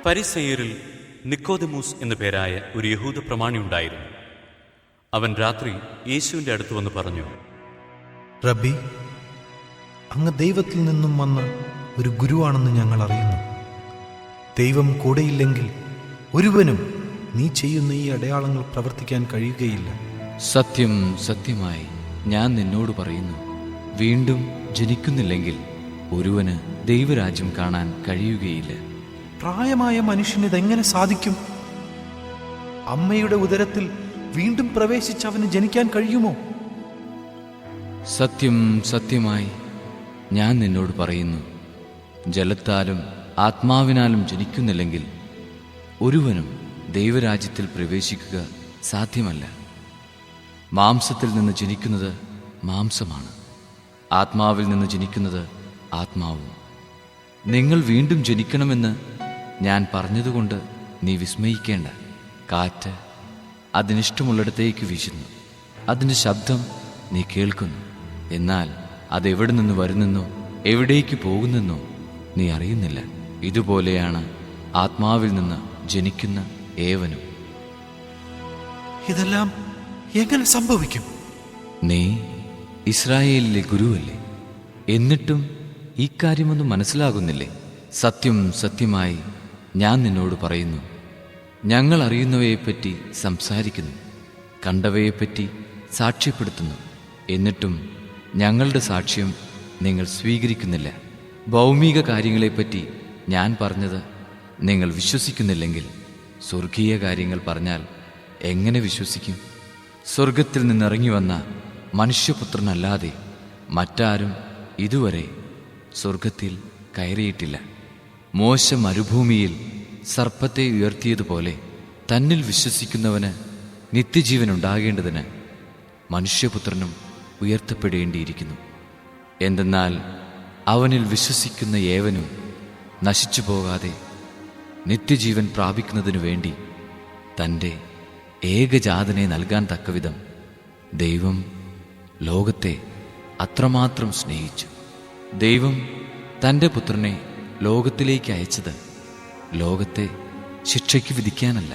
പരിസയ്യരിൽ നിക്കോദെമൂസ് എന്നു പേരായ ഒരു യഹൂദ പ്രമാണി ഉണ്ടായിരുന്നു. അവൻ രാത്രി യേശുവിൻ്റെ അടുത്ത് വന്ന് പറഞ്ഞു, റബ്ബി, അങ്ങ് ദൈവത്തിൽ നിന്നും വന്ന ഒരു ഗുരുവാണെന്ന് ഞങ്ങൾ അറിയുന്നു. ദൈവം കൂടെയില്ലെങ്കിൽ ഒരുവനും നീ ചെയ്യുന്ന ഈ അടയാളങ്ങൾ പ്രവർത്തിക്കാൻ കഴിയുകയില്ല. സത്യം സത്യമായി ഞാൻ നിന്നോട് പറയുന്നു, വീണ്ടും ജനിക്കുന്നില്ലെങ്കിൽ ഒരുവന് ദൈവരാജ്യം കാണാൻ കഴിയുകയില്ല. പ്രായമായ മനുഷ്യന് ഇതെങ്ങനെ സാധിക്കും? അമ്മയുടെ ഉദരത്തിൽ വീണ്ടും പ്രവേശിച്ച് അവന് ജനിക്കാൻ കഴിയുമോ? സത്യം സത്യമായി ഞാൻ നിന്നോട് പറയുന്നു, ജലത്താലും ആത്മാവിനാലും ജനിക്കുന്നില്ലെങ്കിൽ ഒരുവനും ദൈവരാജ്യത്തിൽ പ്രവേശിക്കുക സാധ്യമല്ല. മാംസത്തിൽ നിന്ന് ജനിക്കുന്നത് മാംസമാണ്, ആത്മാവിൽ നിന്ന് ജനിക്കുന്നത് ആത്മാവും. നിങ്ങൾ വീണ്ടും ജനിക്കണമെന്ന് ഞാൻ പറഞ്ഞതുകൊണ്ട് നീ വിസ്മയിക്കേണ്ട. കാറ്റ് അതിനിഷ്ടമുള്ളിടത്തേക്ക് വീശുന്നു, അതിൻ്റെ ശബ്ദം നീ കേൾക്കുന്നു, എന്നാൽ അതെവിടെ നിന്ന് വരുന്നെന്നോ എവിടേക്ക് പോകുന്നെന്നോ നീ അറിയുന്നില്ല. ഇതുപോലെയാണ് ആത്മാവിൽ നിന്ന് ജനിക്കുന്ന ഏവനും. ഇതെല്ലാം എങ്ങനെ സംഭവിക്കും? നീ ഇസ്രായേലിലെ ഗുരുവല്ലേ, എന്നിട്ടും ഈ കാര്യമൊന്നും മനസ്സിലാകുന്നില്ലേ? സത്യം സത്യമായി ഞാൻ നിന്നോട് പറയുന്നു, ഞങ്ങൾ അറിയുന്നവയെപ്പറ്റി സംസാരിക്കുന്നു, കണ്ടവയെപ്പറ്റി സാക്ഷ്യപ്പെടുത്തുന്നു, എന്നിട്ടും ഞങ്ങളുടെ സാക്ഷ്യം നിങ്ങൾ സ്വീകരിക്കുന്നില്ല. ഭൗമിക കാര്യങ്ങളെപ്പറ്റി ഞാൻ പറഞ്ഞത് നിങ്ങൾ വിശ്വസിക്കുന്നില്ലെങ്കിൽ സ്വർഗീയ കാര്യങ്ങൾ പറഞ്ഞാൽ എങ്ങനെ വിശ്വസിക്കും? സ്വർഗത്തിൽ നിന്നിറങ്ങി വന്ന മനുഷ്യപുത്രനല്ലാതെ മറ്റാരും ഇതുവരെ സ്വർഗത്തിൽ കയറിയിട്ടില്ല. മോശ മരുഭൂമിയിൽ സർപ്പത്തെ ഉയർത്തിയതുപോലെ തന്നിൽ വിശ്വസിക്കുന്നവന് നിത്യജീവനുണ്ടാകേണ്ടതിന് മനുഷ്യപുത്രനും ഉയർത്തപ്പെടേണ്ടിയിരിക്കുന്നു. എന്തെന്നാൽ അവനിൽ വിശ്വസിക്കുന്ന ഏവനും നശിച്ചു പോകാതെ നിത്യജീവൻ പ്രാപിക്കുന്നതിനു വേണ്ടി തൻ്റെ ഏകജാതനെ നൽകാൻ തക്കവിധം ദൈവം ലോകത്തെ അത്രമാത്രം സ്നേഹിച്ചു. ദൈവം തൻ്റെ പുത്രനെ ലോകത്തിലേക്ക് അയച്ചത് ലോകത്തെ ശിക്ഷയ്ക്ക് വിധിക്കാനല്ല,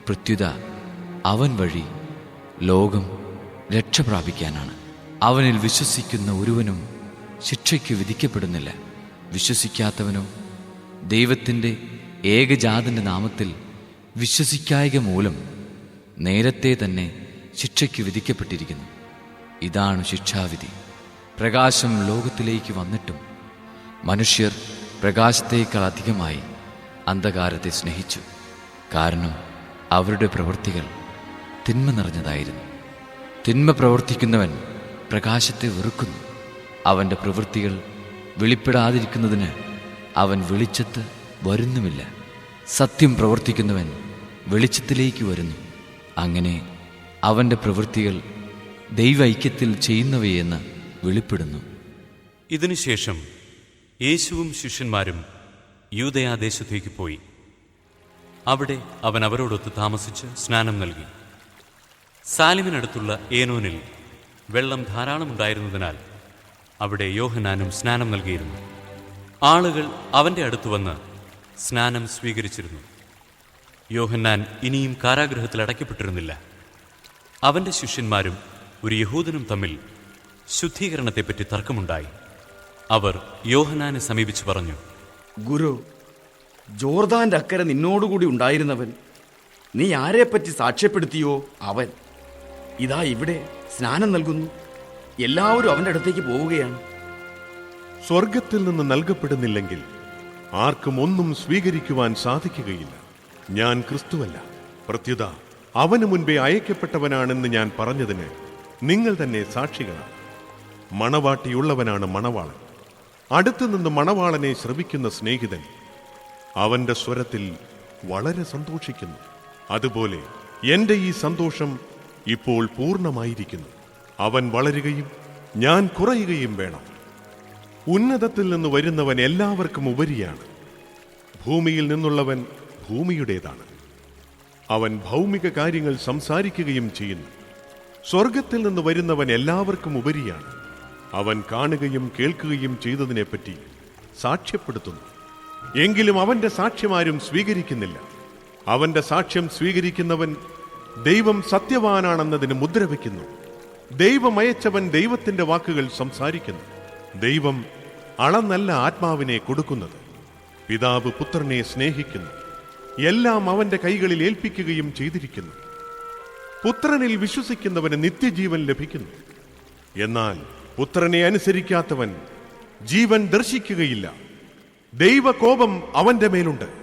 പ്രത്യുത അവൻ വഴി ലോകം രക്ഷ പ്രാപിക്കാനാണ്. അവനിൽ വിശ്വസിക്കുന്ന ഒരുവനും ശിക്ഷയ്ക്ക് വിധിക്കപ്പെടുന്നില്ല. വിശ്വസിക്കാത്തവനോ ദൈവത്തിൻ്റെ ഏകജാതൻ്റെ നാമത്തിൽ വിശ്വസിക്കായ്ക മൂലം നേരത്തെ തന്നെ ശിക്ഷയ്ക്ക് വിധിക്കപ്പെട്ടിരിക്കുന്നു. ഇതാണ് ശിക്ഷാവിധി. പ്രകാശം ലോകത്തിലേക്ക് വന്നിട്ടും മനുഷ്യർ പ്രകാശത്തേക്കാൾ അധികമായി അന്ധകാരത്തെ സ്നേഹിച്ചു, കാരണം അവരുടെ പ്രവൃത്തികൾ തിന്മ നിറഞ്ഞതായിരുന്നു. തിന്മ പ്രവർത്തിക്കുന്നവൻ പ്രകാശത്തെ വെറുക്കുന്നു, അവൻ്റെ പ്രവൃത്തികൾ വെളിപ്പെടാതിരിക്കുന്നതിന് അവൻ വെളിച്ചത്ത് വരുന്നുമില്ല. സത്യം പ്രവർത്തിക്കുന്നവൻ വെളിച്ചത്തിലേക്ക് വരുന്നു, അങ്ങനെ അവൻ്റെ പ്രവൃത്തികൾ ദൈവൈക്യത്തിൽ ചെയ്യുന്നവയെന്ന് വെളിപ്പെടുന്നു. ഇതിനുശേഷം യേശുവും ശിഷ്യന്മാരും യൂദയാദേശത്തേക്ക് പോയി. അവിടെ അവൻ അവരോടൊത്ത് താമസിച്ച് സ്നാനം നൽകി. സാലിമിനടുത്തുള്ള ഏനോനിൽ വെള്ളം ധാരാളമുണ്ടായിരുന്നതിനാൽ അവിടെ യോഹന്നാനും സ്നാനം നൽകിയിരുന്നു. ആളുകൾ അവൻ്റെ അടുത്ത് വന്ന് സ്നാനം സ്വീകരിച്ചിരുന്നു. യോഹന്നാൻ ഇനിയും കാരാഗൃഹത്തിൽ അടയ്ക്കപ്പെട്ടിരുന്നില്ല. അവൻ്റെ ശിഷ്യന്മാരും ഒരു യഹൂദനും തമ്മിൽ ശുദ്ധീകരണത്തെപ്പറ്റി തർക്കമുണ്ടായി. അവർ യോഹന്നാനെ സമീപിച്ച് പറഞ്ഞു, ഗുരു, ജോർദാന്റെ അക്കരെ നിന്നോടുകൂടി ഉണ്ടായിരുന്നവൻ, നീ ആരെപ്പറ്റി സാക്ഷ്യപ്പെടുത്തിയോ അവൻ ഇതാ ഇവിടെ സ്നാനം നൽകുന്നു, എല്ലാവരും അവൻ്റെ അടുത്തേക്ക് പോവുകയാണ്. സ്വർഗത്തിൽ നിന്ന് നൽകപ്പെടുന്നില്ലെങ്കിൽ ആർക്കും ഒന്നും സ്വീകരിക്കുവാൻ സാധിക്കുകയില്ല. ഞാൻ ക്രിസ്തുവല്ല, പ്രത്യുത അവന് മുൻപേ അയക്കപ്പെട്ടവനാണെന്ന് ഞാൻ പറഞ്ഞതിന് നിങ്ങൾ തന്നെ സാക്ഷികളാണ്. മണവാട്ടിയുള്ളവനാണ് മണവാളൻ. അടുത്തുനിന്ന് മണവാളനെ ശ്രവിക്കുന്ന സ്നേഹിതൻ അവന്റെ സ്വരത്തിൽ വളരെ സന്തോഷിക്കുന്നു. അതുപോലെ എന്റെ ഈ സന്തോഷം ഇപ്പോൾ പൂർണ്ണമായിരിക്കുന്നു. അവൻ വളരുകയും ഞാൻ കുറയുകയും വേണം. ഉന്നതത്തിൽ നിന്ന് വരുന്നവൻ എല്ലാവർക്കും ഉപരിയാണ്. ഭൂമിയിൽ നിന്നുള്ളവൻ ഭൂമിയുടേതാണ്. അവൻ ഭൗമിക കാര്യങ്ങൾ സംസാരിക്കുകയും ചെയ്യുന്നു. സ്വർഗത്തിൽ നിന്ന് വരുന്നവൻ എല്ലാവർക്കും ഉപരിയാണ്. അവൻ കാണുകയും കേൾക്കുകയും ചെയ്തതിനെപ്പറ്റി സാക്ഷ്യപ്പെടുത്തുന്നു. എങ്കിലും അവന്റെ സാക്ഷ്യമാരും സ്വീകരിക്കുന്നില്ല. അവന്റെ സാക്ഷ്യം സ്വീകരിക്കുന്നവൻ ദൈവം സത്യവാനാണെന്നതിന് മുദ്ര വയ്ക്കുന്നു. ദൈവം അയച്ചവൻ ദൈവത്തിന്റെ വാക്കുകൾ സംസാരിക്കുന്നു. ദൈവം അളന്നല്ല ആത്മാവിനെ കൊടുക്കുന്നത്. പിതാവ് പുത്രനെ സ്നേഹിക്കുന്നു. എല്ലാം അവന്റെ കൈകളിൽ ഏൽപ്പിക്കുകയും ചെയ്തിരിക്കുന്നു. പുത്രനിൽ വിശ്വസിക്കുന്നവന് നിത്യജീവൻ ലഭിക്കുന്നു. എന്നാൽ പുത്രനെ അനുസരിക്കാത്തവൻ ജീവൻ ദർശിക്കുകയില്ല. ദൈവകോപം അവന്റെ മേലുണ്ട്.